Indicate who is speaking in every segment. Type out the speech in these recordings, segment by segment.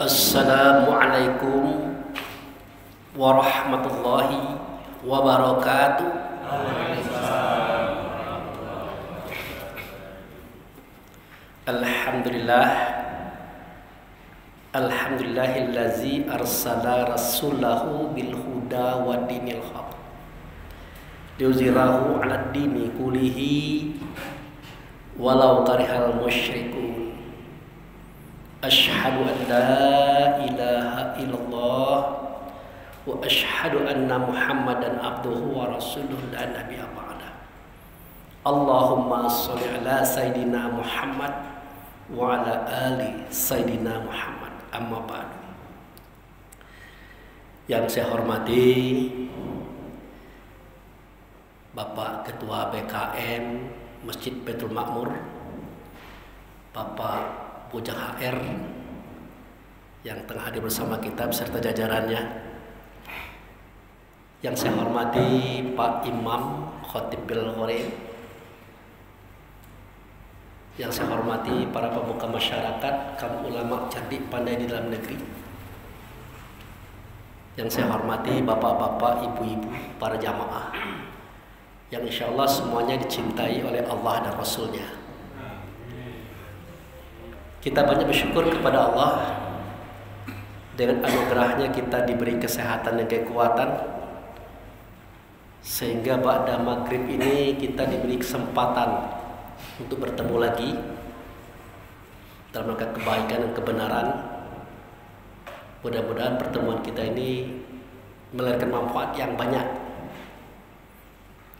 Speaker 1: Assalamualaikum warahmatullahi wabarakatuh. Alhamdulillah, alhamdulillahillazi arsala rasulahu bil huda wa dinil haq liyuzhirahu 'alad dini kullihi walau karihal musyrikun. Asyhadu an la ilaha illallah wa asyhadu anna Muhammadan abduhu wa rasuluhu la nabiyya ba'da. Allahumma sholli ala sayidina Muhammad wa ala ali sayidina Muhammad. Amma ba'du. Yang saya hormati Bapak Ketua BKN Masjid Baitul Makmur, Bapak Bujang HR yang tengah hadir bersama kita beserta jajarannya. Yang saya hormati Pak Imam Khotib Bil Qorib, yang saya hormati para pemuka masyarakat, kaum ulama cerdik pandai di dalam negeri. Yang saya hormati bapak-bapak, ibu-ibu, para jamaah yang insya Allah semuanya dicintai oleh Allah dan Rasulnya. Kita banyak bersyukur kepada Allah, dengan anugerahnya kita diberi kesehatan dan kekuatan, sehingga ba'da maghrib ini kita diberi kesempatan untuk bertemu lagi dalam rangka kebaikan dan kebenaran. Mudah-mudahan pertemuan kita ini melahirkan manfaat yang banyak.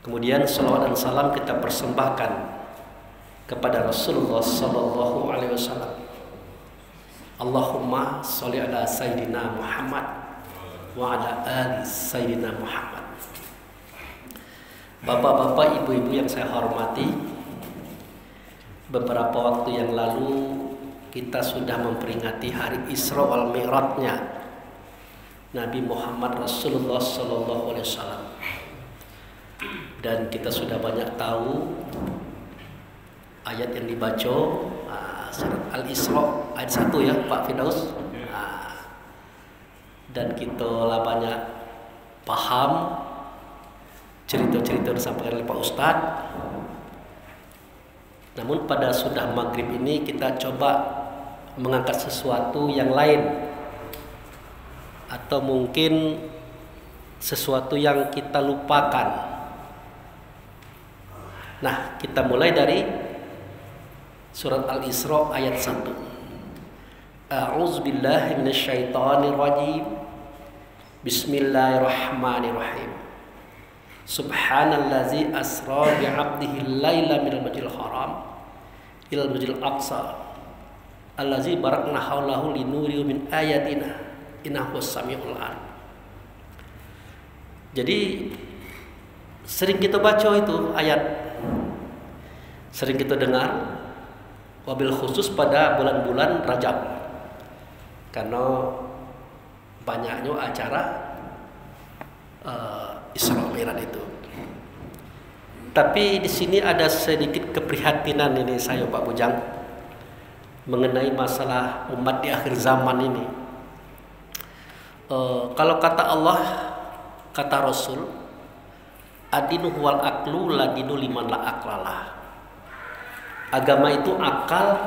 Speaker 1: Kemudian salawat dan salam kita persembahkan kepada Rasulullah sallallahu alaihi wasallam. Allahumma sholli ala sayidina Muhammad wa ala ali sayidina Muhammad. Bapak-bapak, ibu-ibu yang saya hormati, beberapa waktu yang lalu kita sudah memperingati hari Isra wal Mi'rajnya Nabi Muhammad Rasulullah sallallahu alaihi wasallam. Dan kita sudah banyak tahu ayat yang dibaca, surat Al-Isra ayat 1 ya Pak Firdaus. Dan kita lah banyak paham cerita-cerita yang disampaikan oleh Pak Ustadz. Namun pada sudah maghrib ini kita coba mengangkat sesuatu yang lain, atau mungkin sesuatu yang kita lupakan. Nah, kita mulai dari surat Al-Isra ayat 1. A'udzubillahi minasyaitonirrajim. Bismillahirrahmanirrahim. Subhanallazi asra bi'abdihi laila minal masjidil haram ilal masjidil aqsa allazi barakna haulahu linurihi min ayatina innahu was-sami'ul 'alim. Jadi sering kita baca itu ayat, sering kita dengar, wabil khusus pada bulan-bulan Rajab, karena banyaknya acara Isra Mi'raj itu. Tapi di sini ada sedikit keprihatinan ini saya Pak Bujang mengenai masalah umat di akhir zaman ini. Kalau kata Allah, kata Rasul, adinu wal aklu la dinu liman la aklalah. Agama itu akal,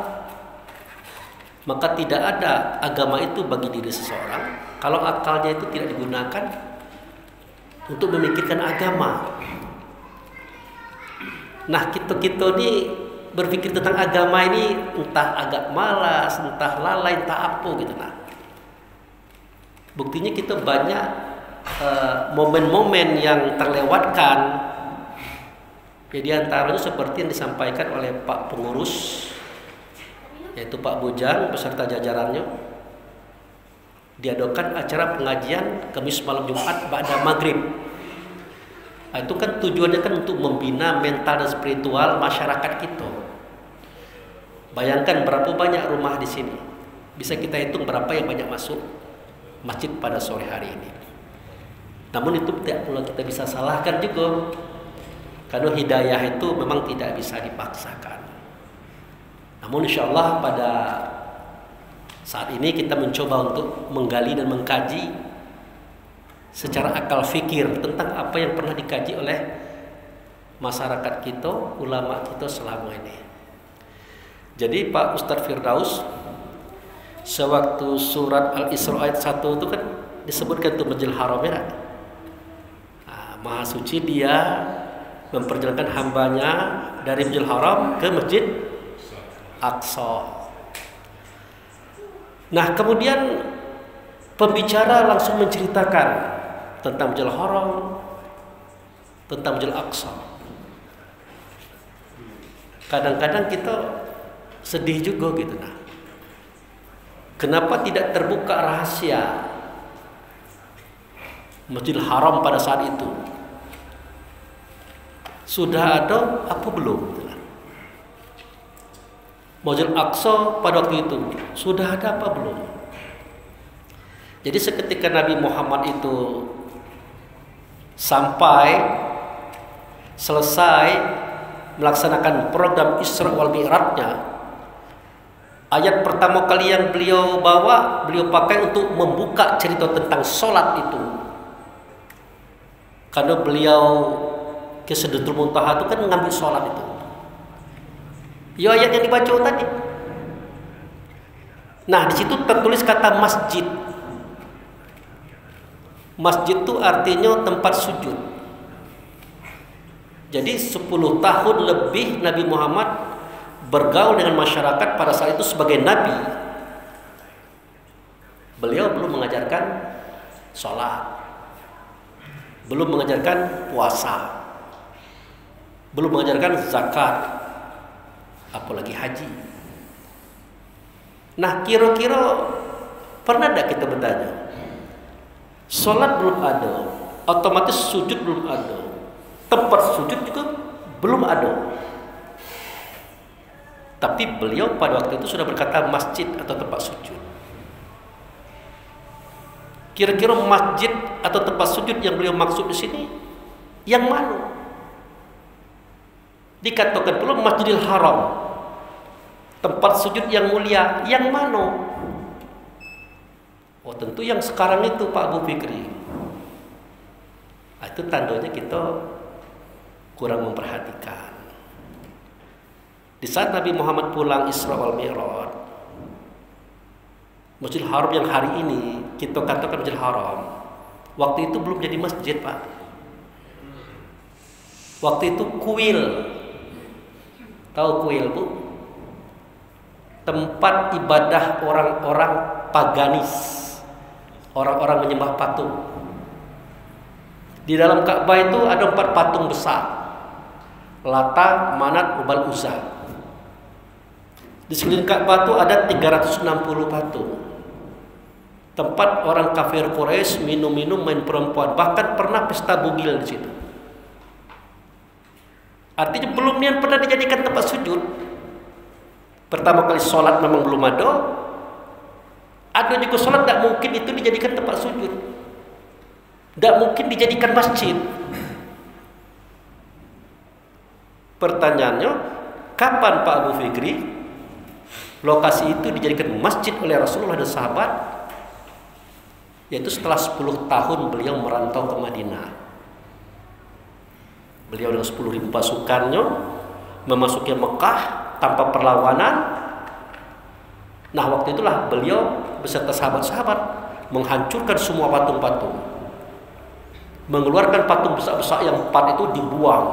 Speaker 1: maka tidak ada agama itu bagi diri seseorang kalau akalnya itu tidak digunakan untuk memikirkan agama. Nah, kita ini berpikir tentang agama ini entah agak malas, entah lalai, entah apa gitu. Nah, buktinya kita banyak momen-momen yang terlewatkan. Jadi antaranya seperti yang disampaikan oleh Pak Pengurus, yaitu Pak Bujang beserta jajarannya, diadakan acara pengajian Kamis malam Jumat ba'da maghrib. Nah, itu kan tujuannya kan untuk membina mental dan spiritual masyarakat kita. Bayangkan berapa banyak rumah di sini. Bisa kita hitung berapa yang banyak masuk masjid pada sore hari ini. Namun itu tidak perlu kita bisa salahkan juga, karena hidayah itu memang tidak bisa dipaksakan. Namun insya Allah pada Saat ini kita mencoba untuk menggali dan mengkaji secara akal fikir tentang apa yang pernah dikaji oleh masyarakat kita, ulama kita selama ini. Jadi Pak Ustadz Firdaus, sewaktu surat Al-Isra ayat 1 itu kan disebutkan itu Masjidil Haram ya. Maha suci dia memperjalankan hambanya dari Masjidil Haram ke Masjid Aqsa. Nah, kemudian pembicara langsung menceritakan tentang Masjidil Haram, tentang Masjidil Aqsa. Kadang-kadang kita sedih juga gitu. Nah, kenapa tidak terbuka rahasia Masjidil Haram pada saat itu? Sudah ada apa belum? Masjidil Aqsa pada waktu itu sudah ada apa belum? Jadi seketika Nabi Muhammad itu sampai selesai melaksanakan program Isra wal Mi'rajnya, ayat pertama kali yang beliau pakai untuk membuka cerita tentang sholat itu. Karena beliau ke Sidratul Muntaha itu kan mengambil sholat itu. Ya ayat yang dibaca tadi. Nah, di situ tertulis kata masjid. Masjid itu artinya tempat sujud. Jadi 10 tahun lebih Nabi Muhammad bergaul dengan masyarakat pada saat itu sebagai nabi. Beliau belum mengajarkan sholat, belum mengajarkan puasa, belum mengajarkan zakat, apalagi haji. Nah, kira-kira pernah tidak kita bertanya? Sholat belum ada, otomatis sujud belum ada, tempat sujud juga belum ada. Tapi beliau pada waktu itu sudah berkata masjid atau tempat sujud. Kira-kira masjid atau tempat sujud yang beliau maksud di sini yang mana? Dikatakan pula Masjidil Haram, tempat sujud yang mulia, yang mana? Oh, tentu yang sekarang itu Pak Abu Fikri. Itu tandanya kita kurang memperhatikan. Di saat Nabi Muhammad pulang Isra wal Mi'raj, Masjidil Haram yang hari ini kita katakan Masjidil Haram, waktu itu belum jadi masjid, Pak. Waktu itu kuil. Tahu kuil, Bu? Tempat ibadah orang-orang paganis, orang-orang menyembah patung. Di dalam Ka'bah itu ada 4 patung besar: Lata, Manat, Ubal, Uzza. Di sekeliling Ka'bah itu ada 360 patung. Tempat orang kafir Quraisy minum-minum, main perempuan, bahkan pernah pesta bugil di situ. Artinya belum niat pernah dijadikan tempat sujud. Pertama kali sholat memang belum ada. Ada juga sholat tidak mungkin itu dijadikan tempat sujud. Tidak mungkin dijadikan masjid. Pertanyaannya, kapan Pak Abu Fikri lokasi itu dijadikan masjid oleh Rasulullah dan sahabat? Yaitu setelah 10 tahun beliau merantau ke Madinah. Beliau dengan 10.000 pasukannya memasuki Mekah tanpa perlawanan. Nah, waktu itulah beliau beserta sahabat-sahabat menghancurkan semua patung-patung, mengeluarkan patung besar-besar yang 4 itu dibuang,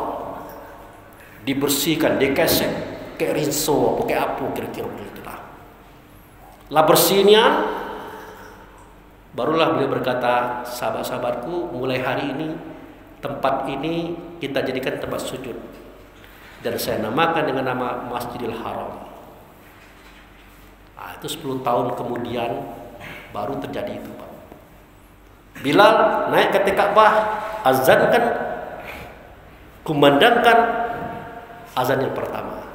Speaker 1: dibersihkan, dikesek, kayak rinso, pakai apa kira-kira begitulah. Lah bersihnya, barulah beliau berkata, sahabat-sahabatku, mulai hari ini tempat ini kita jadikan tempat sujud, dan saya namakan dengan nama Masjidil Haram. Nah, itu 10 tahun kemudian baru terjadi itu, Pak. Bilal naik ke Ka'bah, azankan, kumandangkan azan yang pertama.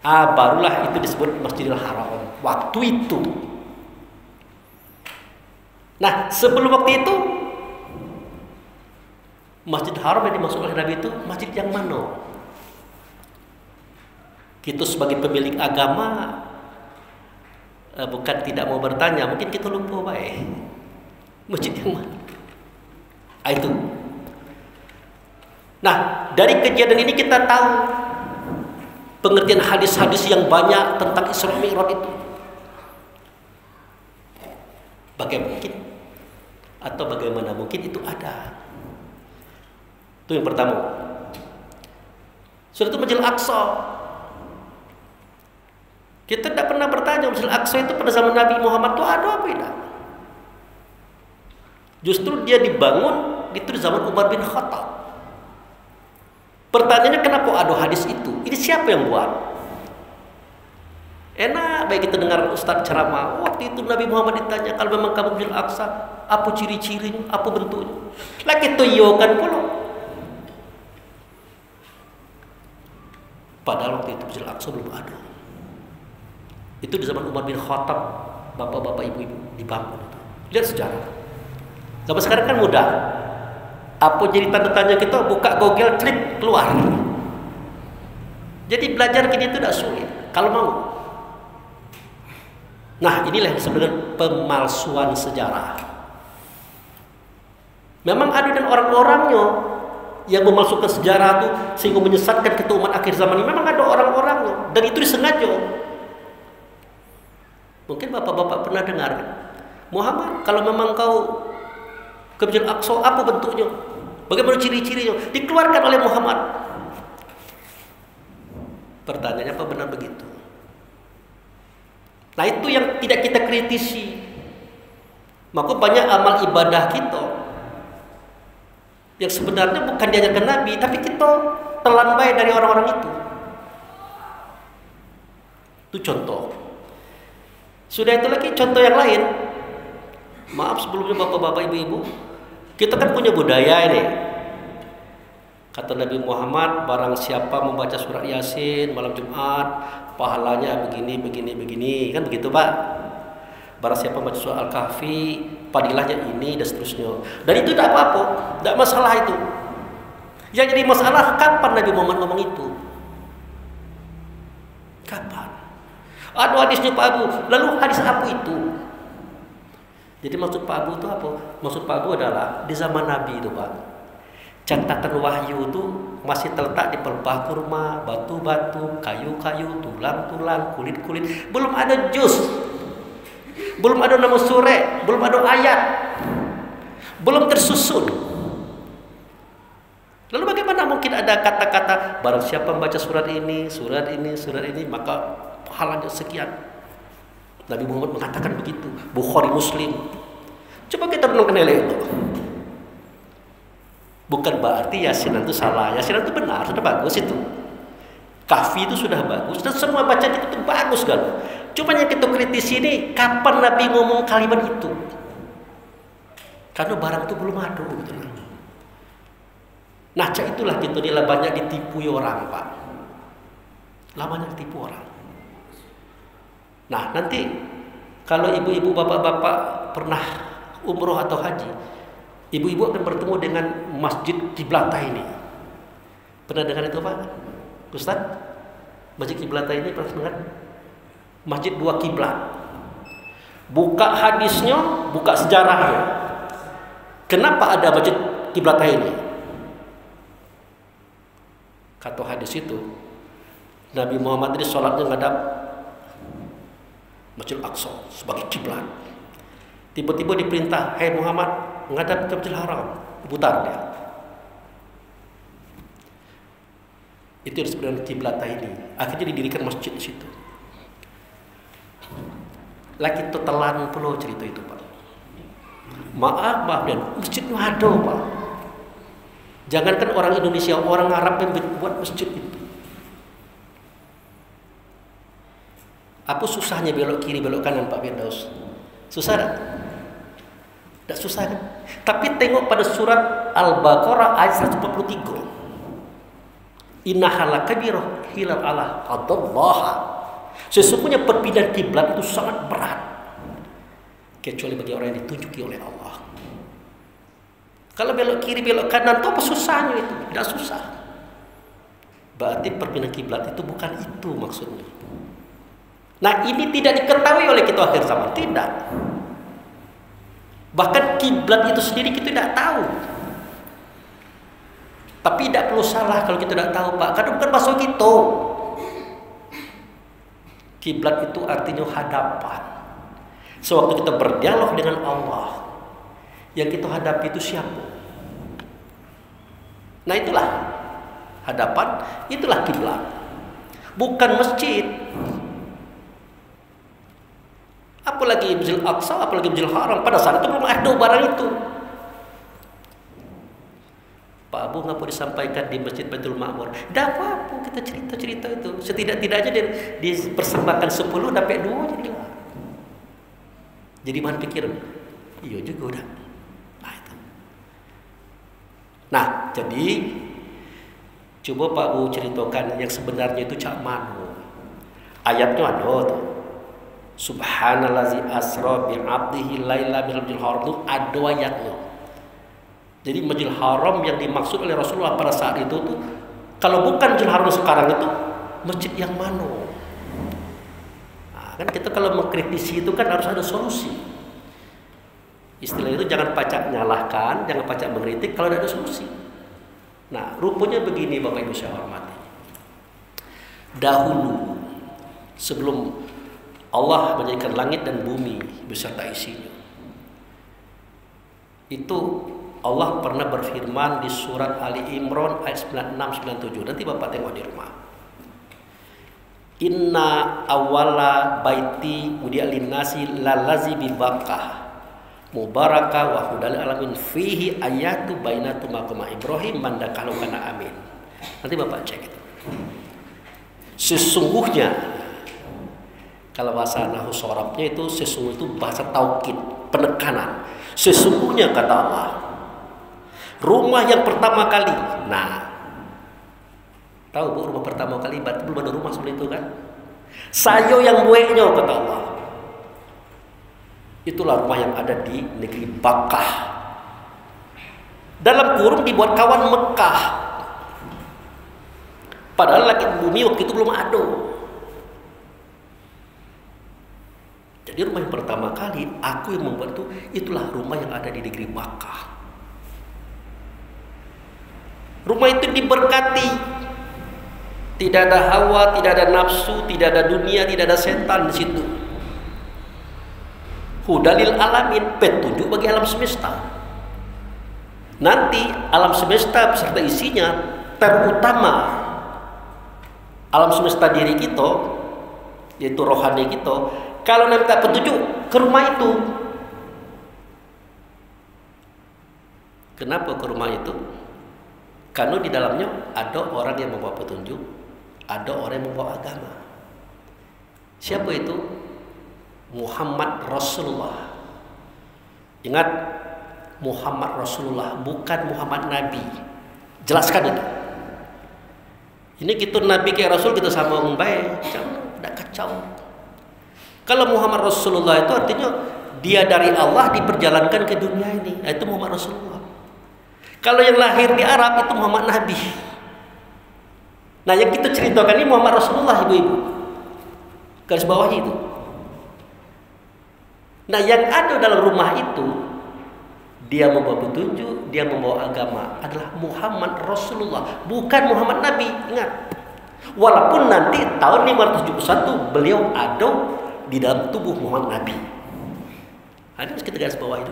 Speaker 1: Barulah itu disebut Masjidil Haram waktu itu. Nah, sebelum waktu itu Masjid Haram yang dimaksud oleh Nabi itu masjid yang mana? Kita sebagai pemilik agama bukan tidak mau bertanya, mungkin kita lupa baik. Masjid yang mana? Itu. Nah, dari kejadian ini kita tahu pengertian hadis-hadis yang banyak tentang Isra Mi'raj itu. Bagaimana mungkin itu ada. Itu yang pertama. Sudah itu Masjid Al-Aqsa. Kita tidak pernah bertanya Masjid Al-Aqsa itu pada zaman Nabi Muhammad itu ada apa tidak? Justru dia dibangun itu di zaman Umar bin Khattab. Pertanyaannya kenapa ada hadis itu? Ini siapa yang buat? Enak baik kita dengar Ustaz ceramah. Waktu itu Nabi Muhammad ditanya, kalau memang kamu Masjid Al-Aqsa, apa ciri-cirinya, apa bentuknya? Lagi toyokan pula. Padahal waktu itu Masjid Al-Aqsa belum ada. Itu di zaman Umar bin Khattab, bapak-bapak, ibu-ibu dibangun. Lihat sejarah. Zaman sekarang kan mudah. Apa jadi tanda tanya kita, buka Google, klik, keluar. Jadi belajar gini itu tidak sulit kalau mau. Nah, inilah yang sebenarnya pemalsuan sejarah. Memang ada dan orang-orangnya yang memalsukan sejarah itu sehingga menyesatkan kita umat akhir zaman ini. Memang ada orang-orangnya dan itu disengaja. Mungkin bapak-bapak pernah dengar, Muhammad, kalau memang kau ke Masjid Al-Aqsa, apa bentuknya? Bagaimana ciri-cirinya? Dikeluarkan oleh Muhammad. Pertanyaannya, apa benar begitu? Nah, itu yang tidak kita kritisi. Maka banyak amal ibadah kita yang sebenarnya bukan diajarkan Nabi, tapi kita telan baik dari orang-orang itu. Itu contoh. Sudah itu lagi contoh yang lain. Maaf sebelumnya bapak-bapak, ibu-ibu, kita kan punya budaya ini. Kata Nabi Muhammad, barang siapa membaca surat Yasin malam Jumat, pahalanya begini, begini, begini. Kan begitu Pak? Barang siapa membaca surat Al-Kahfi, padilahnya ini dan seterusnya. Dan itu tidak apa-apa, tidak masalah itu. Yang jadi masalah, kapan Nabi Muhammad ngomong itu? Kapan? Aduh, hadisnya Pak Abu. Lalu hadis apa itu? Jadi maksud Pak Abu itu apa? Maksud Pak Abu adalah di zaman Nabi itu Pak, catatan wahyu itu masih terletak di pelepah kurma, batu-batu, kayu-kayu, tulang-tulang, kulit-kulit. Belum ada juz, belum ada nama surah, belum ada ayat, belum tersusun. Lalu bagaimana mungkin ada kata-kata barang siapa membaca surat ini, surat ini, surat ini, maka pahalanya sekian. Nabi Muhammad mengatakan begitu. Bukhari, Muslim. Coba kita renungkan itu. Bukan berarti Yasin itu salah. Yasin itu benar, sudah bagus itu. Kahfi itu sudah bagus. Dan semua bacaan itu bagus kan. Cuma yang kita kritisi ini, kapan Nabi ngomong kalimat itu? Karena barang itu belum ada. Gitu. Nah, itulah kita nilai banyak ditipu orang Pak. Banyak ditipu orang. Nah, nanti kalau ibu-ibu, bapak-bapak pernah umroh atau haji, ibu-ibu akan bertemu dengan Masjid Qiblata ini. Pernah dengar itu Pak? Ustaz? Masjid Qiblata ini pernah dengar? Masjid dua kiblat. Buka hadisnya, buka sejarahnya. Kenapa ada Masjid Qiblata ini? Kata hadis itu, Nabi Muhammad ini sholatnya ngadap Masjid Al-Aqsa sebagai kiblat. Tiba-tiba diperintah, "Hai Muhammad, menghadap ke Masjidil Haram." Putar dia. Itu yang disebut dengan kiblat ini. Akhirnya didirikan masjid di situ. Lagi tetelan pula cerita itu Pak. Maaf dan masjidnya ada Pak. Jangankan orang Indonesia, orang Arab yang buat masjid itu. Apa susahnya belok kiri, belok kanan Pak Firdaus? Susah tak? Tak susah kan? Tapi tengok pada surat Al-Baqarah ayat 143. Innaha lakabirah hilal Allah qadallaha. Sesungguhnya perpindahan kiblat itu sangat berat. Kecuali bagi orang yang ditunjuki oleh Allah. Kalau belok kiri, belok kanan itu apa susahnya itu? Tidak susah. Berarti perpindahan kiblat itu bukan itu maksudnya. Nah, ini tidak diketahui oleh kita akhir zaman, tidak. Bahkan kiblat itu sendiri kita tidak tahu. Tapi tidak perlu salah kalau kita tidak tahu, Pak, karena bukan masuk kita. Kiblat itu artinya hadapan. Sewaktu kita berdialog dengan Allah, yang kita hadapi itu siapa? Nah, itulah hadapan, itulah kiblat. Bukan masjid. Apalagi Masjidil Aqsa, apalagi Masjidil Haram. Pada saat itu belum ada barang itu. Pak Abu ngapa disampaikan di Masjid Baitul Ma'mur? Tidak apa-apa, kita cerita-cerita itu. Setidak-tidaknya dipersembahkan 10, dapat 2 jadilah. Jadi bahan pikiran. Iya juga udah. Nah, itu. Nah, jadi coba Pak Abu ceritakan yang sebenarnya itu cak mano. Ayatnya ada tuh. Subhanallazi asra bi 'abdihi laila minal masjidil haram, itu ada ayatnya. Jadi Masjidil Haram yang dimaksud oleh Rasulullah pada saat itu tuh, kalau bukan Masjidil Haram sekarang itu, masjid yang mana? Nah, kan kita kalau mengkritisi itu kan harus ada solusi. Istilah itu jangan pacak nyalahkan, jangan pacak mengkritik kalau tidak ada solusi. Nah, rupanya begini Bapak Ibu saya hormati. Dahulu sebelum Allah menjadikan langit dan bumi beserta isinya, itu Allah pernah berfirman di surat Ali Imran ayat 96-97. Nanti Bapak tengok di rumah. Inna awala baiti wudi'a linnasi lalazi bi Bakkah mubaraka wa hudal alamin fihi ayatu bainatu maqama Ibrahim mandakalu kana amin. Nanti Bapak cek itu. Sesungguhnya kalau bahasa nahwu sorabnya itu sesungguhnya itu bahasa taukid, penekanan. Sesungguhnya kata Allah, rumah yang pertama kali. Nah, tahu Bu, rumah pertama kali berarti belum ada rumah seperti itu kan? Sayo yang bueknya kata Allah. Itulah rumah yang ada di negeri Bakkah. Dalam kurung dibuat kawan Mekah. Padahal langit bumi waktu itu belum ada. Jadi rumah yang pertama kali aku yang membuat itu, itulah rumah yang ada di negeri Bakkah. Rumah itu diberkati. Tidak ada hawa, tidak ada nafsu, tidak ada dunia, tidak ada setan di situ. Hudalil alamin, petunjuk bagi alam semesta. Nanti alam semesta beserta isinya, terutama alam semesta diri kita, yaitu rohani kita, kalau minta petunjuk ke rumah itu. Kenapa ke rumah itu? Karena di dalamnya ada orang yang membawa petunjuk, ada orang yang membawa agama. Siapa itu? Muhammad Rasulullah. Ingat, Muhammad Rasulullah, bukan Muhammad Nabi. Jelaskan itu. Ini kita Nabi kayak Rasul kita sama baik, tidak kacau. Kalau Muhammad Rasulullah itu artinya dia dari Allah diperjalankan ke dunia ini. Itu Muhammad Rasulullah. Kalau yang lahir di Arab itu Muhammad Nabi. Nah, yang kita ceritakan ini Muhammad Rasulullah, ibu-ibu. Garis bawah itu. Nah, yang ada dalam rumah itu, dia membawa petunjuk, dia membawa agama, adalah Muhammad Rasulullah, bukan Muhammad Nabi. Ingat. Walaupun nanti tahun 571 beliau ada di dalam tubuh Muhammad Nabi. Ada kita garis bawah itu.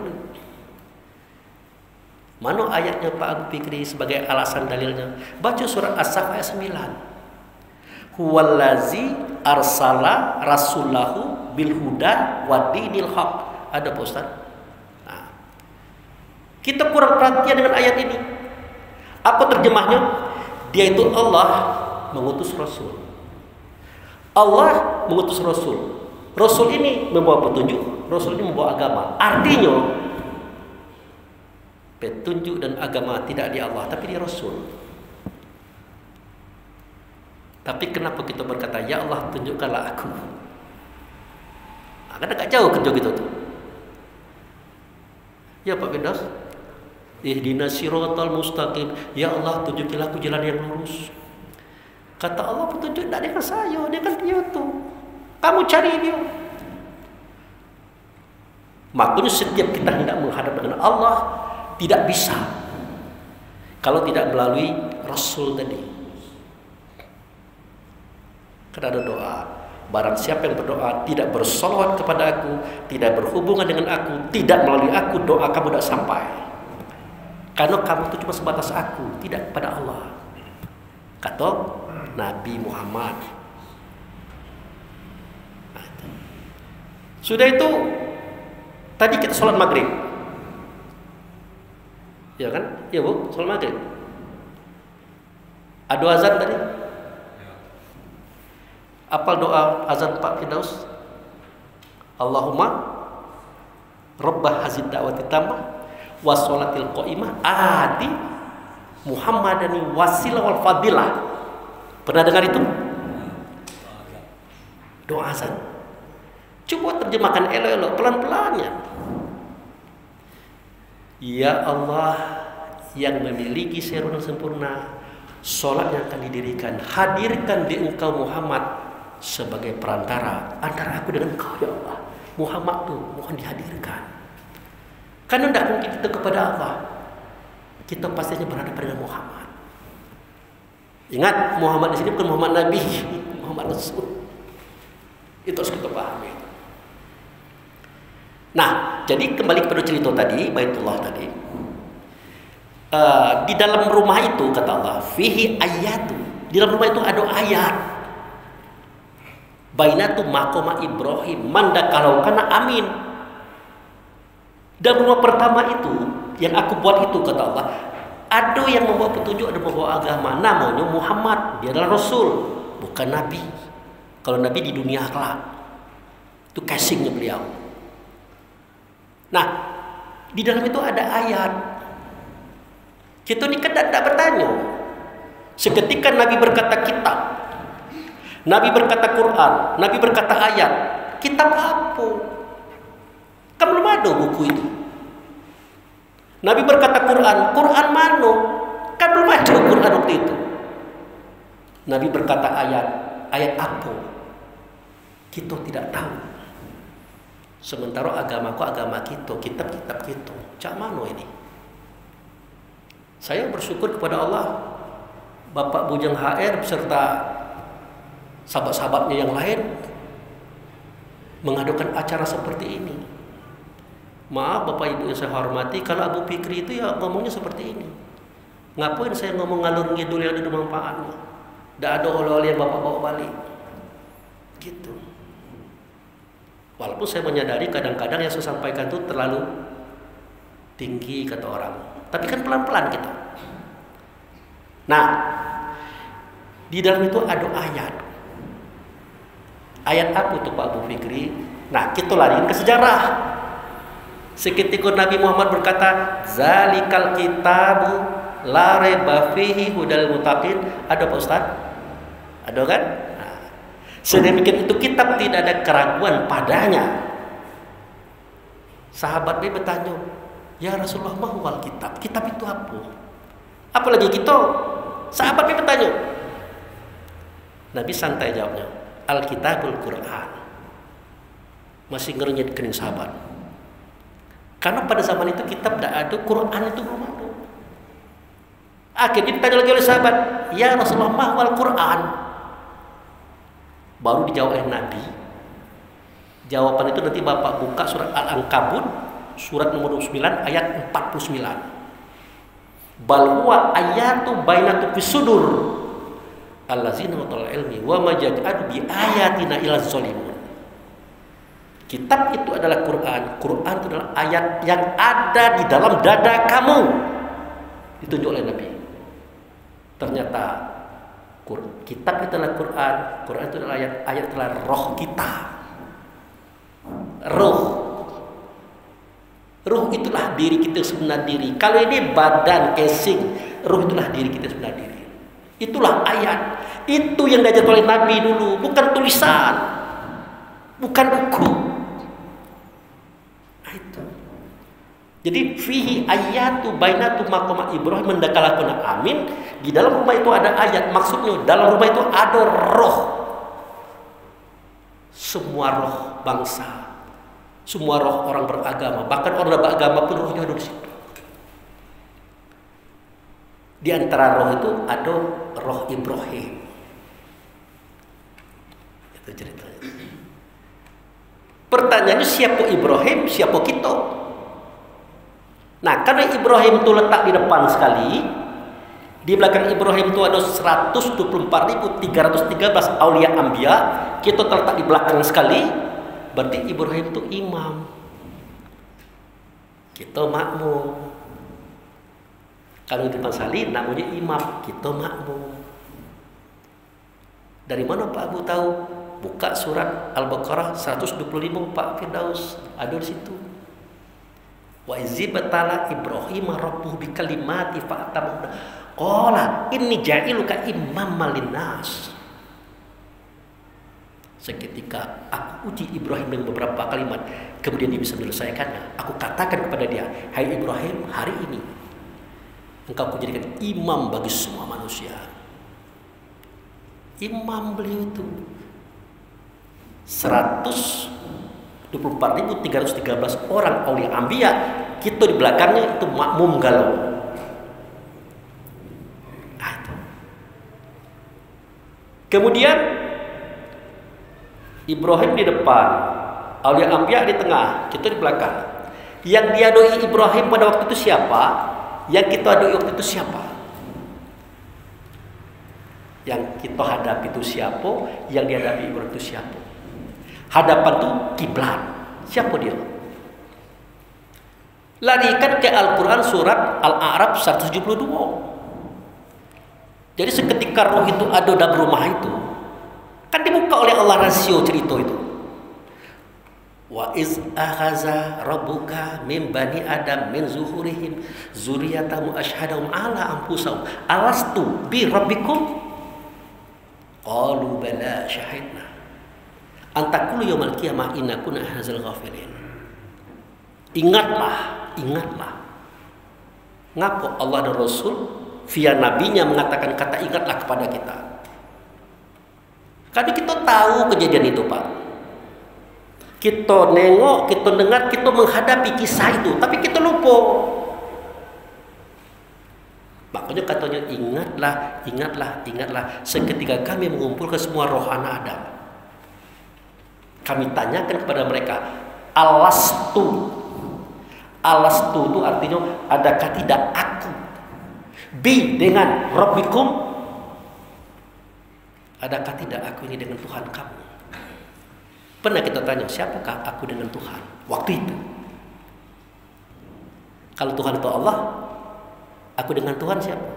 Speaker 1: Mana ayatnya Pak Abu Fikri sebagai alasan dalilnya? Baca surat As-Saff ayat 9. Huwallazi arsala rasulahu bil huda wa dinil haq. Ada Pak Ustaz? Nah, kita kurang perhatian dengan ayat ini. Apa terjemahnya? Dia itu Allah mengutus Rasul. Allah mengutus Rasul. Rasul ini membawa petunjuk, Rasul ini membawa agama. Artinya petunjuk dan agama tidak di Allah, tapi di Rasul. Tapi kenapa kita berkata, ya Allah tunjukkanlah aku? Nah, kan agak jauh kerja gitu tuh. Ya Pak Firdaus, ihdinas siratal mustaqim. Ya Allah tunjukilah aku jalan yang lurus. Kata Allah petunjuk tidak dengan saya, dia kan dia tuh. Kamu cari dia. Makanya setiap kita hendak menghadap dengan Allah tidak bisa kalau tidak melalui Rasul tadi. Karena ada doa. Barang siapa yang berdoa tidak bersolawat kepada aku, tidak berhubungan dengan aku, tidak melalui aku, doa kamu tidak sampai. Karena kamu itu cuma sebatas aku, tidak kepada Allah. Kata Nabi Muhammad. Sudah itu, tadi kita sholat maghrib, ya kan? Ya bu, sholat maghrib. Ada azan tadi. Apa doa azan Pak Firdaus? Allahumma Rabbah hazid da'wati tammah wa sholatil qa'imah ati Muhammadani wasilah wal fadilah. Pernah dengar itu? Doa azan. Coba terjemahkan elok-elok, pelan-pelannya. Ya Allah yang memiliki seruan sempurna, sholat yang akan didirikan, hadirkan di engkau Muhammad sebagai perantara antara aku dengan engkau ya Allah. Muhammad tuh mohon dihadirkan. Karena tidak mungkin kita kepada Allah, kita pastinya berhadapan dengan Muhammad. Ingat, Muhammad di sini bukan Muhammad Nabi, Muhammad Rasul. Itu harus kita pahami. Nah, jadi kembali kepada cerita tadi, Baitullah tadi. Di dalam rumah itu kata Allah, fihi ayatu. Di dalam rumah itu ada ayat. Bainatu maqama Ibrahim manda kalau kana amin. Dan rumah pertama itu yang aku buat itu kata Allah, ada yang membawa petunjuk, ada membawa agama, namanya Muhammad. Dia adalah Rasul, bukan Nabi. Kalau Nabi di dunia kelak, itu casingnya beliau. Nah, di dalam itu ada ayat. Kita ini kan tidak bertanya. Seketika Nabi berkata kitab, Nabi berkata Quran, Nabi berkata ayat, kitab apa? Kan belum ada buku itu. Nabi berkata Quran, Quran mana? Kan belum ada Quran waktu itu. Nabi berkata ayat, ayat apa? Kita tidak tahu. Sementara agamaku agama kita, kitab-kitab kita. Cak mana ini? Saya bersyukur kepada Allah, Bapak Bujang HR beserta sahabat-sahabatnya yang lain mengadakan acara seperti ini. Maaf Bapak Ibu yang saya hormati, kalau Abu Fikri itu ya ngomongnya seperti ini. Ngapain saya ngomong ngalur ngidul yang ada manfaatnya? Tidak ada oleh-oleh yang Bapak bawa balik. Gitu. Walaupun saya menyadari kadang-kadang yang saya sampaikan itu terlalu tinggi kata orang. Tapi kan pelan-pelan kita. Nah, di dalam itu ada ayat. Ayat apa itu Pak Abu Fikri? Nah, kita lari ke sejarah. Seketika Nabi Muhammad berkata, "Zalikal kitabu la raiba fihi hudal muttaqin." Ada Pak Ustaz? Ada kan? Nah, sedemikian itu kitab tidak ada keraguan padanya. Sahabat dia bertanya, "Ya Rasulullah, mahwal kitab? Kitab itu apa?" Apalagi kita. Sahabat dia bertanya. Nabi santai jawabnya, Alkitabul Quran. Masih ngerenyit kening sahabat. Karena pada zaman itu kitab tidak ada, Quran itu belum ada. Akhirnya ditanya lagi oleh sahabat, "Ya Rasulullah, mahwal Quran?" Baru dijawab oleh Nabi. Jawaban itu nanti Bapak buka surat Al-Ankabut, surat nomor 29 ayat 49. Bal huwa ayatu bainatu fisudur allazina utul ilmi wa ma ja'adu bi ayatina ilaz zalimun. Kitab itu adalah Quran. Quran itu adalah ayat yang ada di dalam dada kamu. Ditunjuk oleh Nabi. Ternyata kitab itu adalah Quran. Quran itu adalah ayat adalah roh kita. Ruh itulah diri kita sebenar diri. Kalau ini badan casing, ruh itulah diri kita sebenar diri. Itulah ayat. Itu yang diajar oleh Nabi dulu, bukan tulisan, bukan buku. Nah, itu. Jadi fihi ayatu bainatu maqama Ibrahim mendakalakuna amin. Di dalam rumah itu ada ayat. Maksudnya dalam rumah itu ada roh. semua roh bangsa, semua roh orang beragama, bahkan orang beragama pun rohnya ada di situ. Di antara roh itu ada roh Ibrahim. Itu ceritanya. Pertanyaannya siapa Ibrahim, siapa kita? Nah, karena Ibrahim itu letak di depan sekali, di belakang Ibrahim itu ada 124.313 aulia anbiya, kita terletak di belakang sekali, berarti Ibrahim itu imam. Kita makmum. Kalau di depan salin namanya imam, kita makmum. Dari mana Pak Abu tahu? Buka surat Al-Baqarah 125 Pak Firdaus, ada di situ. Wa izibtala Ibrahim rabbuhu bikalimati fa'tamna. Qala inni ja'iluka imamman linnas. Seketika aku uji Ibrahim dengan beberapa kalimat, kemudian dia bisa menyelesaikannya. Aku katakan kepada dia, hai Ibrahim, hari ini engkau kujadikan imam bagi semua manusia. Imam beliau itu 124.313 orang aulia anbiya, kita di belakangnya itu makmum galau. Nah, itu. Kemudian Ibrahim di depan, aulia anbiya di tengah, kita di belakang. Yang diadoi Ibrahim pada waktu itu siapa? Yang kita adoi waktu itu siapa? Yang kita hadapi itu siapa? Yang dihadapi Ibrahim itu siapa? Hadapan itu kiblat. Siapa dia? Larikan ke Al-Quran surat Al-A'raf 172. Jadi seketika roh itu ada dalam rumah itu, kan dibuka oleh Allah rasio cerita itu. Wa iz akhaza rabbuka min bani adam min zuhurihim zuriyatahum ashhadahum ala anfusahum alastu bi rabbikum qalu bala syahidna antakulu yaumal qiyamah inna kunna hazal ghafilin. Ingatlah. Ngapa Allah dan Rasul via nabinya mengatakan kata ingatlah kepada kita? Karena kita tahu kejadian itu, Pak. Kita nengok, kita dengar, kita menghadapi kisah itu, tapi kita lupa. Makanya katanya ingatlah. Seketika kami mengumpulkan semua roh anak Adam. Kami tanyakan kepada mereka, alastu itu artinya adakah tidak aku? Bi dengan Rabbikum, adakah tidak aku ini dengan Tuhan kamu? Pernah kita tanya, siapakah aku dengan Tuhan waktu itu? Kalau Tuhan itu Allah, aku dengan Tuhan siapa?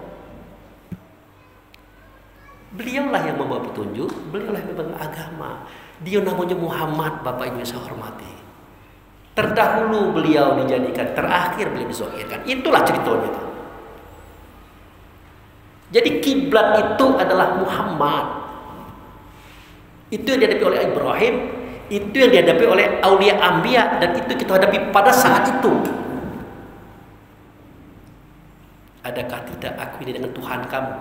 Speaker 1: Beliaulah yang membawa petunjuk, beliaulah yang membawa agama. Dia namanya Muhammad, Bapak Ibu saya hormati. Terdahulu beliau dijadikan, terakhir beliau dizahirkan. Itulah ceritanya itu. Jadi kiblat itu adalah Muhammad. Itu yang dihadapi oleh Ibrahim, itu yang dihadapi oleh aulia anbiya, dan itu kita hadapi pada saat itu. Adakah tidak aku ini dengan Tuhan kamu?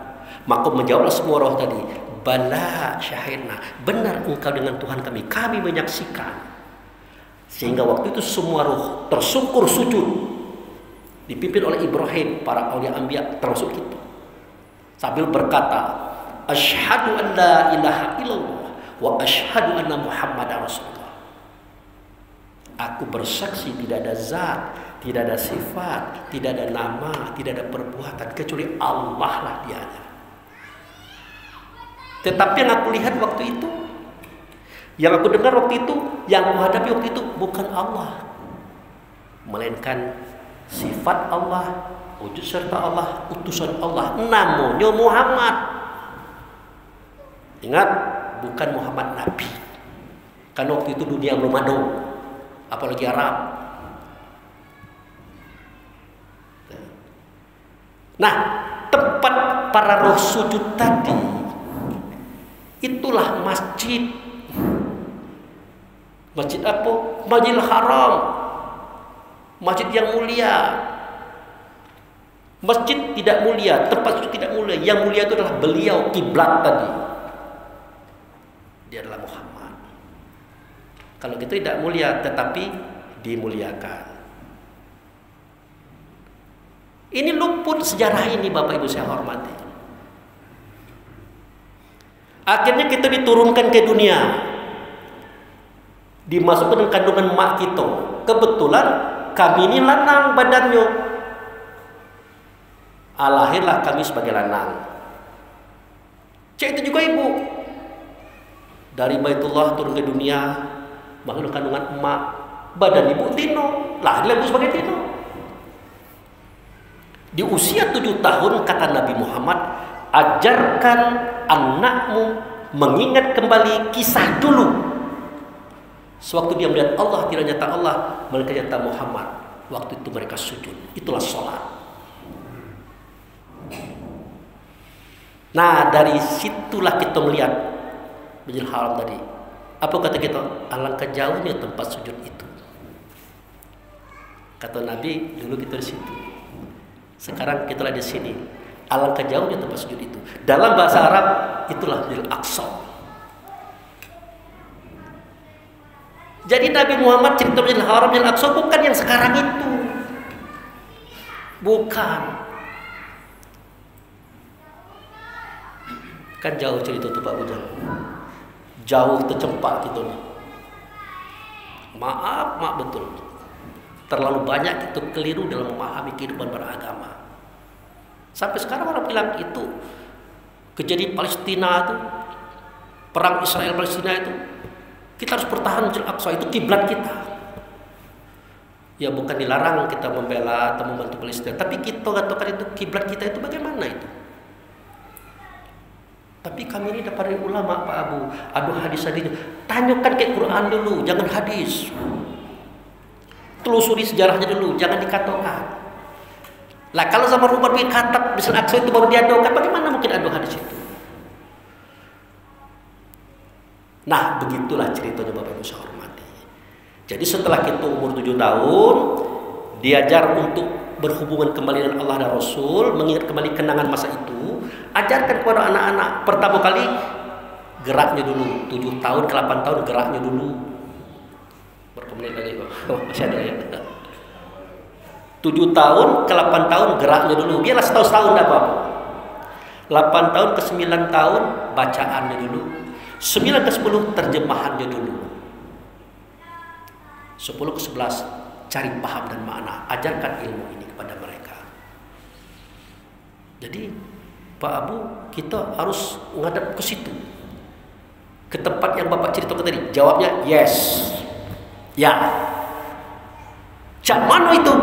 Speaker 1: Maka menjawablah semua roh tadi, bala syahidna, benar engkau dengan Tuhan kami, kami menyaksikan. Sehingga waktu itu semua roh tersungkur sujud, dipimpin oleh Ibrahim, para aulia anbiya termasuk kita, sambil berkata, asyhadu an la ilaha illallah wa asyhadu anna Muhammadar Rasulullah. Aku bersaksi tidak ada zat, tidak ada sifat, tidak ada nama, tidak ada perbuatan kecuali Allah lah dianya. Tetapi yang aku lihat waktu itu, yang aku dengar waktu itu, yang aku hadapi waktu itu bukan Allah, melainkan sifat Allah, wujud serta Allah, utusan Allah, namanya Muhammad. Ingat, bukan Muhammad Nabi. Karena waktu itu dunia belum ada, apalagi Arab. Nah, tempat para roh sujud tadi, itulah masjid. Masjid apa? Masjidil Haram. Masjid yang mulia. Masjid tidak mulia, tempat sujud tidak mulia. Yang mulia itu adalah beliau, kiblat tadi. Dia adalah Muhammad. Kalau gitu tidak mulia, tetapi dimuliakan. Ini luput sejarah ini, Bapak Ibu saya hormati. Akhirnya kita diturunkan ke dunia, dimasukkan dengan kandungan mak kita. Kebetulan kami ini lanang badannya, lahirlah kami sebagai lanang. Cek itu juga ibu, dari Baitullah turun ke dunia, masuk kandungan emak, badan ibu tino, lahirlah ibu sebagai tino. Di usia 7 tahun kata Nabi Muhammad, ajarkan anakmu mengingat kembali kisah dulu. Sewaktu dia melihat Allah, tidak nyata Allah, melainkan nyata Muhammad. Waktu itu mereka sujud. Itulah sholat. Nah, dari situlah kita melihat Masjidil Haram tadi. Apa kata kita? Alangkah jauhnya tempat sujud itu. Kata Nabi, dulu kita di situ. Sekarang kita di sini. Alangkah jauhnya tempat sujud itu. Dalam bahasa Arab, itulah Masjidil Aqsa. Jadi Nabi Muhammad cerita Masjidil Haram, Masjidil Aqsa bukan yang sekarang itu. Bukan. Kan jauh cerita itu Pak Bujang. Jauh tercempak gitu nih. Maaf betul. Terlalu banyak itu keliru dalam memahami kehidupan beragama. Sampai sekarang orang bilang itu kejadian Palestina itu, perang Israel Palestina itu, kita harus bertahan Masjidil Aqsa, itu kiblat kita. Ya bukan dilarang kita membela atau membantu Palestina, tapi kita katakan itu kiblat kita itu bagaimana itu? Tapi kami ini dapat dari ulama Pak Abu, aduh hadis-hadisnya, tanyakan ke Quran dulu, jangan hadis. Telusuri sejarahnya dulu, jangan dikatakan. Lah kalau zaman Umar bin Khattab Masjidil Aqsa itu baru diadokan, bagaimana mungkin adu hadis itu? Nah, begitulah ceritanya Bapak Ibu saya hormati. Jadi setelah kita umur 7 tahun, diajar untuk berhubungan kembali dengan Allah dan Rasul, mengingat kembali kenangan masa itu, ajarkan kepada anak-anak. Pertama kali geraknya dulu, 7 tahun ke 8 tahun geraknya dulu. Berapa menit lagi Pak? Oh, masih ada ya. 7 tahun ke 8 tahun geraknya dulu. Biarlah setahun enggak apa-apa. 8 tahun ke 9 tahun bacaannya dulu. 9 ke 10 terjemahannya dulu. 10 ke 11 cari paham dan makna. Ajarkan ilmu ini kepada mereka. Jadi Pak Abu, kita harus menghadap ke situ, ke tempat yang Bapak ceritakan tadi. Jawabnya yes. Ya. Cak mana itu?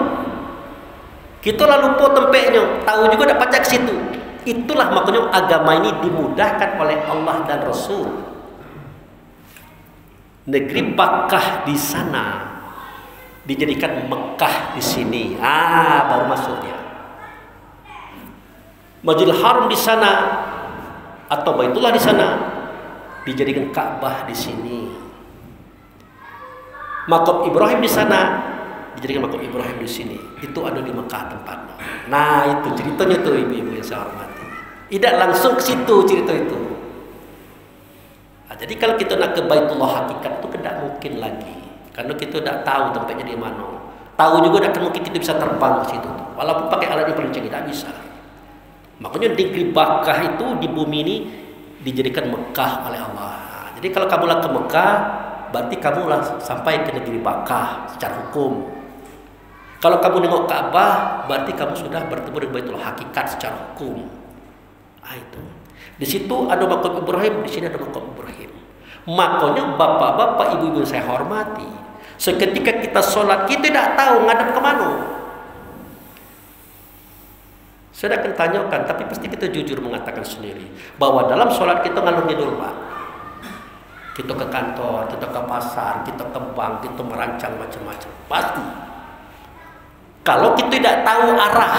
Speaker 1: Kita lalu po tempeknya, tahu juga dapat ke situ. Itulah makanya agama ini dimudahkan oleh Allah dan Rasul. Negeri Makkah di sana dijadikan Mekah di sini. Baru masuknya. Masjidil Haram di sana atau Baitullah di sana dijadikan Ka'bah di sini. Makam Ibrahim di sana dijadikan makam Ibrahim di sini. Itu ada di Mekah tempatnya. Nah, itu ceritanya tuh ibu-ibu yang saya hormati. Tidak langsung ke situ cerita itu. Nah, jadi kalau kita nak ke Baitullah hakikat itu tidak mungkin lagi, karena kita tidak tahu tempatnya di mana. Tahu juga tidak mungkin kita bisa terbang ke situ. Walaupun pakai alat yang paling canggih tidak bisa. Makanya negeri Makkah itu di bumi ini dijadikan Mekah oleh Allah. Jadi kalau kamu lah ke Mekah, berarti kamu lah sampai ke negeri Makkah secara hukum. Kalau kamu nengok Ka'bah, berarti kamu sudah bertemu dengan Baitullah hakikat secara hukum. Itu. Di situ ada makam Ibrahim, di sini ada makam Ibrahim. Makanya bapak-bapak, ibu-ibu yang saya hormati, seketika kita sholat, kita tidak tahu ngadap kemana. Saya akan tanyakan, tapi pasti kita jujur mengatakan sendiri bahwa dalam sholat kita ngalur ngidul Pak. Kita ke kantor, kita ke pasar, kita ke bank, kita merancang macam-macam. Pasti. Kalau kita tidak tahu arah.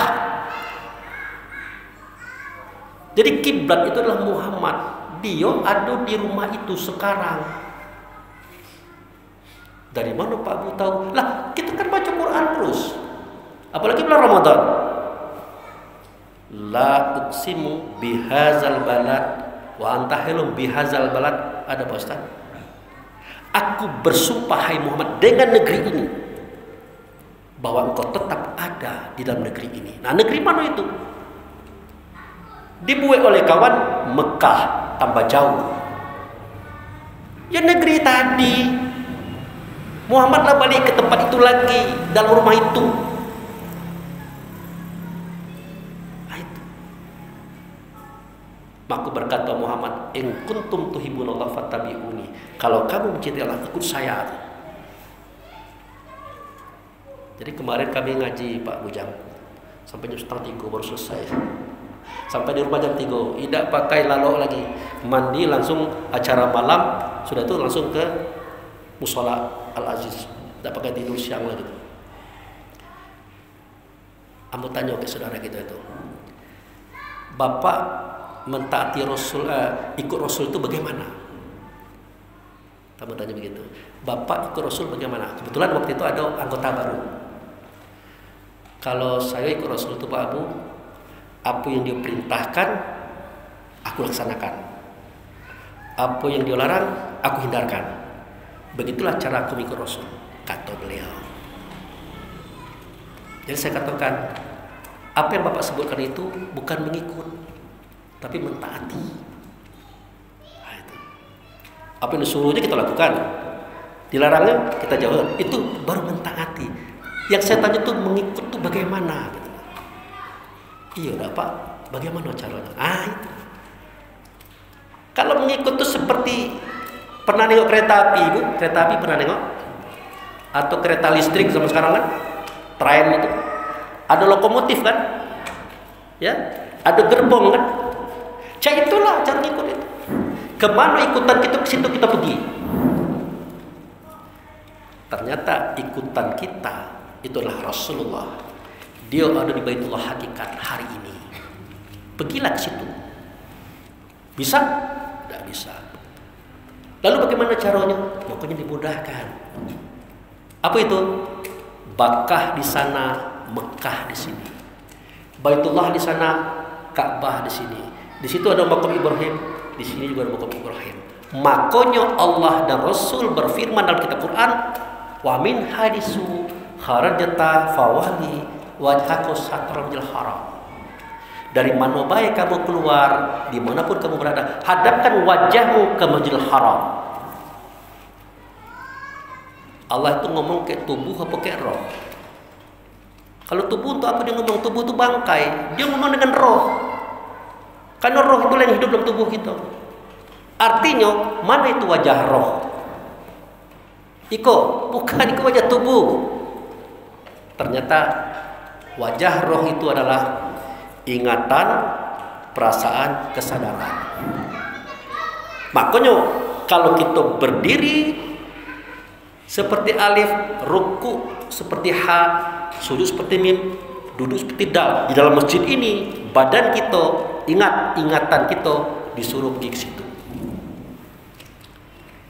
Speaker 1: Jadi kiblat itu adalah Muhammad. Dia ada di rumah itu sekarang. Dari mana Pak Abu tahu? Lah, kita kan baca Quran terus. Apalagi bulan Ramadan. La uqsimu bihazal balad wa anta hilum bihazal balad. Ada Pak Ustaz? Aku bersumpah hai Muhammad dengan negeri ini bahwa engkau tetap ada di dalam negeri ini. Nah, negeri mana itu? Dibuai oleh kawan, Mekah, tambah jauh. Ya negeri tadi. Muhammadlah balik ke tempat itu lagi, dalam rumah itu. Nah, itu. Maka berkata Muhammad, "In kuntum tuhibbunallah fattabi'uni." Kalau kamu mencintai Allah, ikut saya. Jadi kemarin kami ngaji Pak Bujang sampai jam 2:30 baru selesai. Sampai di rumah jam 3, tidak pakai lalu lagi, mandi langsung acara malam, sudah itu langsung ke musola Al Aziz, tidak pakai tidur siang lagi. Ambo tanya ke saudara kita itu, Bapak mentaati Rasul, ikut Rasul itu bagaimana? Kamu tanya begitu, Bapak ikut Rasul bagaimana? Kebetulan waktu itu ada anggota baru. Kalau saya ikut Rasul itu Pak Abu, apa yang dia perintahkan aku laksanakan, apa yang dia larang aku hindarkan. Begitulah cara aku ikut Rasul, kata beliau. Jadi saya katakan, apa yang Bapak sebutkan itu bukan mengikut, tapi mentaati. Nah, itu. Apa yang disuruhnya kita lakukan, dilarangnya kita jauh. Itu baru mentaati. Yang saya tanya itu mengikut itu bagaimana? Iya udah Pak, bagaimana caranya? Itu. Kalau mengikut itu seperti pernah nengok kereta api, Bu? Kereta api pernah nengok? Atau kereta listrik zaman sekarang kan? Train itu. Ada lokomotif kan? Ya, ada gerbong kan? Itulah cara ngikut itu. Kemana ikutan kita, ke situ kita pergi. Ternyata ikutan kita itu adalah Rasulullah. Dia ada di Baitullah hakikat hari ini. Pergilah ke situ. Bisa? Tidak bisa. Lalu bagaimana caranya? Makanya dimudahkan. Apa itu? Bakkah di sana, Mekah di sini. Baitullah di sana, Ka'bah di sini. Di situ ada makam Ibrahim, di sini juga ada makam Ibrahim. Makanya Allah dan Rasul berfirman dalam kitab Quran, "Wa min hadisu kharajta fawali wajhaka satral haram." Dari mana baik kamu keluar, dimanapun kamu berada, hadapkan wajahmu ke Masjidil Haram. Allah itu ngomong ke tubuh apa ke roh? Kalau tubuh untuk apa dia ngomong? Tubuh itu bangkai. Dia ngomong dengan roh. Karena roh itu yang hidup dalam tubuh kita. Artinya, mana itu wajah roh? Bukan iko wajah tubuh. Ternyata wajah roh itu adalah ingatan, perasaan, kesadaran. Makanya kalau kita berdiri seperti alif, ruku seperti ha, sujud seperti mim, duduk seperti dal, di dalam masjid ini badan kita ingatan kita disuruh pergi ke situ.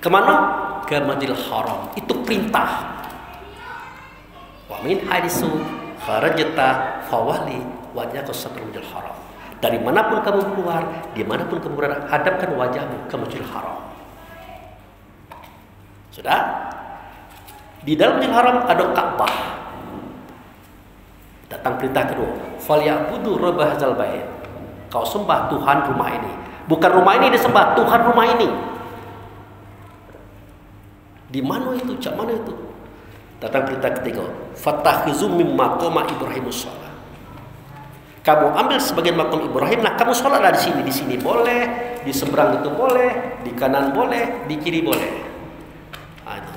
Speaker 1: Kemana? Ke Masjidil Haram. Itu perintah. Wa min hadisu kharajta fawali wajhaka satral Masjidil Haram. Dari manapun kamu keluar, dimanapun kamu berada, hadapkan wajahmu ke Masjidil Haram. Sudah? Di dalam Masjidil Haram ada Ka'bah. Datang perintah kedua, falyabudu rabb hadzal bait. Kau sembah Tuhan rumah ini. Bukan rumah ini disembah, Tuhan rumah ini. Di mana itu? Cak mana itu? Datang perintah ketiga, fatakhizu mim maqama Ibrahimus shalah. Kamu ambil sebagian makam Ibrahim, nah kamu sholatlah di sini boleh, di seberang itu boleh, di kanan boleh, di kiri boleh. Nah, itu.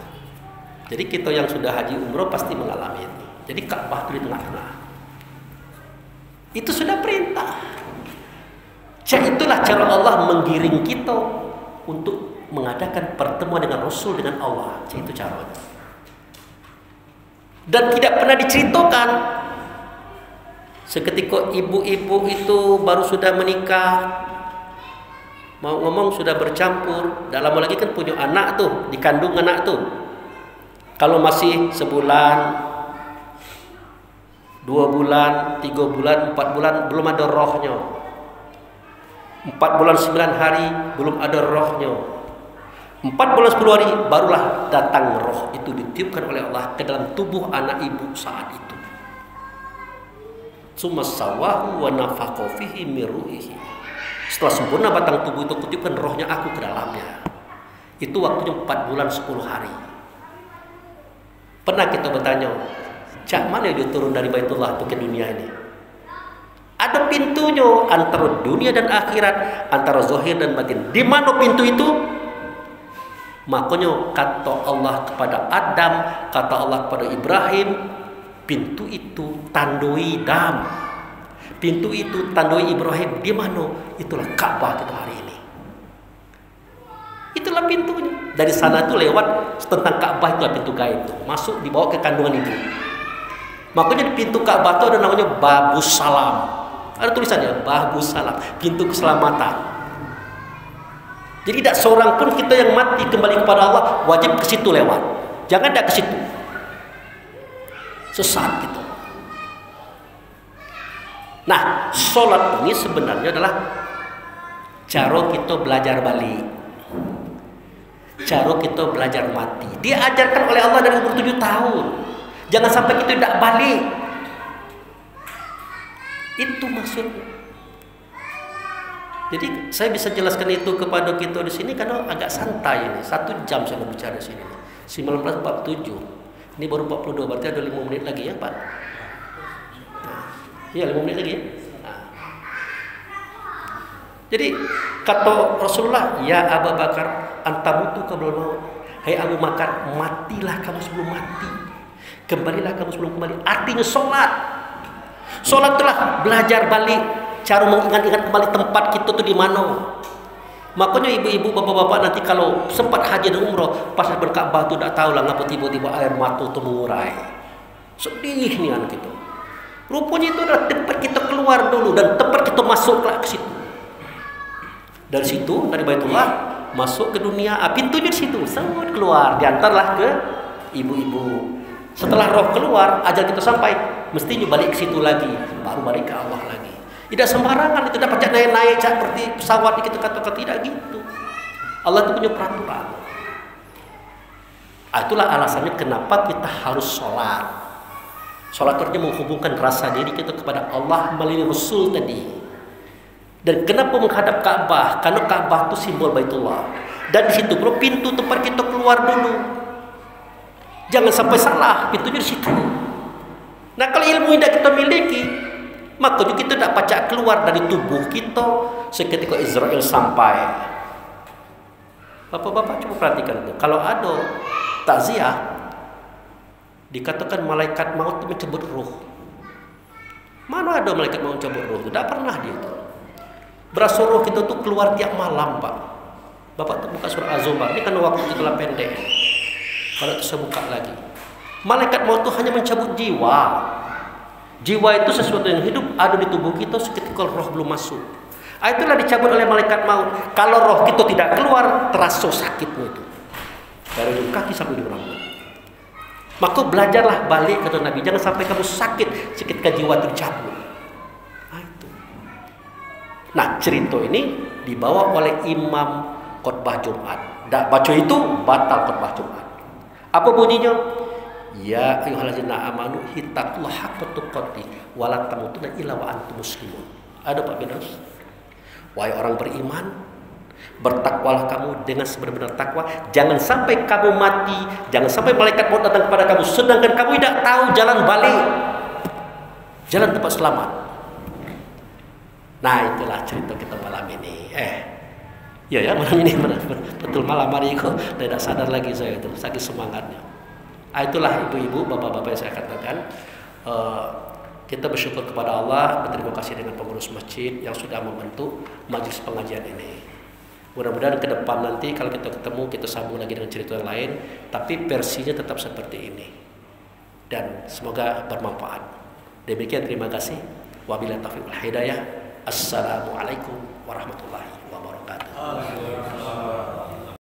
Speaker 1: Jadi kita yang sudah haji umroh pasti mengalami itu. Jadi Ka'bah itu di tengah-tengah. Itu sudah perintah. Itulah cara Allah menggiring kita untuk mengadakan pertemuan dengan Rasul dengan Allah. Itu caranya. Dan tidak pernah diceritakan seketika ibu-ibu itu baru sudah menikah, mau ngomong sudah bercampur, dah lama lagi kan punya anak tuh, dikandung anak tuh. Kalau masih sebulan, 2 bulan, 3 bulan, 4 bulan belum ada rohnya. 4 bulan 9 hari belum ada rohnya. 4 bulan 10 hari barulah datang roh itu ditiupkan oleh Allah ke dalam tubuh anak ibu saat itu. Summa sawahu wa nafakha fihi min ruhihi. Setelah sempurna batang tubuh itu kutiupkan rohnya aku ke dalamnya. Itu waktunya 4 bulan 10 hari. Pernah kita bertanya, cak mana dia turun dari Baitullah ke dunia ini? Ada pintunya antara dunia dan akhirat, antara zahir dan batin. Di mana pintu itu? Makanya kata Allah kepada Adam, kata Allah kepada Ibrahim, pintu itu tandoi dam. Pintu itu tandoi Ibrahim. Di mana? Itulah Ka'bah kita hari ini. Itulah pintunya. Dari sana tuh lewat tentang Ka'bah, itulah pintu gaib itu. Masuk dibawa ke kandungan ibu. Makanya di pintu Ka'bah itu ada namanya Babus Salam. Ada tulisannya Babus Salam, pintu keselamatan. Jadi tidak seorang pun kita yang mati kembali kepada Allah wajib ke situ lewat. Jangan tidak ke situ. Sesat gitu. Nah, sholat ini sebenarnya adalah cara kita belajar balik. Cara kita belajar mati. Diajarkan oleh Allah dari umur 7 tahun. Jangan sampai kita tidak balik. Itu maksudnya. Jadi saya bisa jelaskan itu kepada kita di sini karena agak santai ini. 1 jam saya berbicara di sini. 19:47. Ini baru 42, berarti ada 5 menit lagi ya Pak. Iya 5 menit lagi ya. Nah. Jadi kata Rasulullah, ya Abu Bakar, antamutu qabla maut. Hai Abu Bakar, matilah kamu sebelum mati. Kembalilah kamu sebelum kembali. Artinya sholat. Sholat telah belajar balik. Cara mengingat-ingat kembali tempat kita tuh di mana. Makanya ibu-ibu, bapak-bapak nanti kalau sempat haji dan umroh pas berka'bah tuh tidak tahu lah ngapa tiba-tiba air mata tuh mengurai. Sedih nih kan gitu. Rupanya itu adalah tempat kita keluar dulu dan tempat kita masuk ke situ. Dari situ, dari Baitullah masuk ke dunia. Pintunya di situ, semua keluar, diantarlah ke ibu-ibu. Setelah roh keluar, ajal kita sampai, mestinya balik ke situ lagi, baru balik ke Allah lagi. Tidak sembarangan itu dapat naik-naik seperti pesawat kita katakan, tidak gitu. Allah itu punya peraturan. Itulah alasannya kenapa kita harus sholat. Sholat itu menghubungkan rasa diri kita kepada Allah melalui Rasul tadi. Dan kenapa menghadap Ka'bah? Karena Ka'bah itu simbol Baitullah. Dan di situ bro, pintu tempat kita keluar dulu. Jangan sampai salah, pintunya di situ. Nah kalau ilmu tidak kita miliki, maka juga kita tidak pacak keluar dari tubuh kita seketika Israel sampai. Bapak-bapak coba perhatikan itu. Kalau ada takziah, dikatakan malaikat maut itu mencabut ruh. Mana ada malaikat maut mencabut ruh? Tidak pernah dia itu. Berasa roh kita tuh keluar tiap malam, Pak. Bapak tuh buka surah Az-Zumar. Ini kan waktu kita pendek. Kalau itu saya buka lagi. Malaikat maut itu hanya mencabut jiwa. Jiwa itu sesuatu yang hidup ada di tubuh kita seketika roh belum masuk. Itulah dicabut oleh malaikat maut. Kalau roh kita tidak keluar, terasa sakitnya itu. Dari ujung kaki sampai ujung rambut. Maka belajarlah balik kata Nabi. Jangan sampai kamu sakit seketika jiwa itu dicabut. Nah cerita ini dibawa oleh imam khotbah Jumat. Tak baca itu batal khotbah Jumat. Apa bunyinya? Ya ayyuhallazina amanu hittaqullaha haqqa tuqatih wa la tamutunna illa wa antum muslimun. Ada Pak Binus? Wahai orang beriman, bertakwalah kamu dengan sebenar-benar takwa. Jangan sampai kamu mati, jangan sampai malaikat maut datang kepada kamu sedangkan kamu tidak tahu jalan balik, jalan tempat selamat. Nah itulah cerita kita malam ini. Ya malam ini betul malam hari kok tidak sadar lagi saya itu saking semangatnya. Itulah ibu-ibu, bapak-bapak yang saya katakan. Kita bersyukur kepada Allah, berterima kasih dengan pengurus masjid yang sudah membentuk majelis pengajian ini. Mudah-mudahan ke depan nanti kalau kita ketemu kita sambung lagi dengan cerita yang lain, tapi versinya tetap seperti ini. Dan semoga bermanfaat. Demikian terima kasih. Wabillahi taufiq wal hidayah. Assalamualaikum warahmatullahi